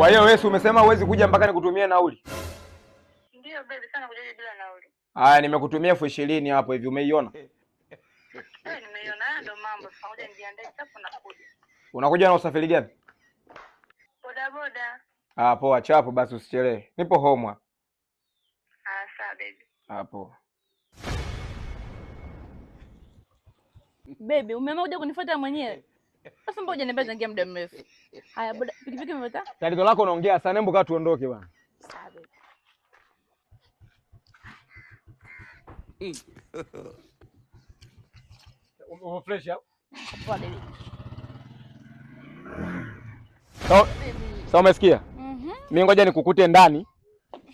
Kwa hiyo wewe umesema huwezi kuja mpaka nikutumie nauli? Ndio baby, sana kuja bila nauli. Haya, nimekutumia 20,000 hapo hivi, umeiona? Nimeiona, ndo mambo. Pamoja nijiandae chapo na kuja. Unakuja na usafiri gani? Boda boda. Poa chapo, basi usichelewe. Nipo home. Sawa baby. Hapo. Baby, umeamua kuja kunifuata mwenyewe? Sasa mbona hujaniambia tangia muda mrefu? Haya, boda, pikipiki umepata? Tatizo lako unaongea sana, hebu kaa tuondoke bwana. Sawa baby. Fresh hapo. Poa baby. So umesikia? Mimi ngoja nikukute ndani.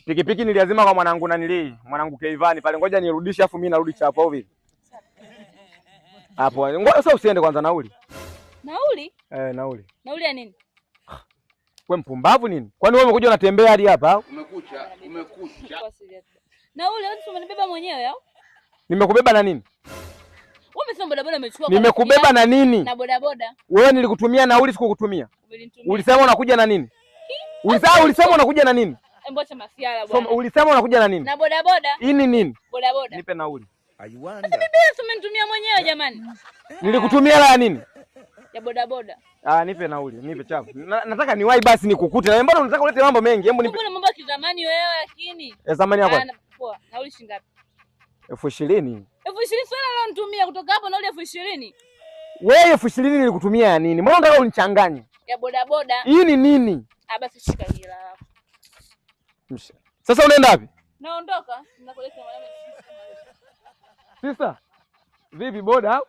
Pikipiki niliazima kwa mwanangu mwanangu Keivani pale, ngoja nirudishe afu mimi narudi chapo au vipi? Hapo. Ngoja sasa usiende kwanza nauli. Nauli? Nauli. Nauli ya nini? Wewe mpumbavu nini? Kwani wewe umekuja unatembea hadi hapa au? Umekucha. Nauli wewe umenibeba mwenyewe au? Nimekubeba na nini? Wewe umesema boda boda umechukua. Nimekubeba na nini? Na boda boda. Wewe nilikutumia nauli sikukutumia. Umenitumia. Ulisema unakuja na nini? Ulisema unakuja na nini? Mbocha masiala bwana. Ulisema unakuja na nini? Na boda boda. Hii ni nini? Boda boda. Nipe nauli. Sasa bibi umenitumia mwenyewe jamani. Nilikutumia la nini? Ya boda boda. Nipe nauli, nipe chapu. Nataka niwahi basi nikukute. Na mbona unataka ulete mambo mengi? Hebu nipe. Mbona mambo ya kizamani wewe lakini? Zamani yako. Poa. Nauli shilingi ngapi? 20,000. 20,000 swala leo nitumia kutoka hapo nauli 20,000. Wewe 20,000 nilikutumia ya nini? Mbona unataka unichanganye? Ya boda boda. Hii ni nini? Basi shika hila hapo. Sasa unaenda wapi? Naondoka. Nakuleta mwanangu. Sister. Vipi boda au?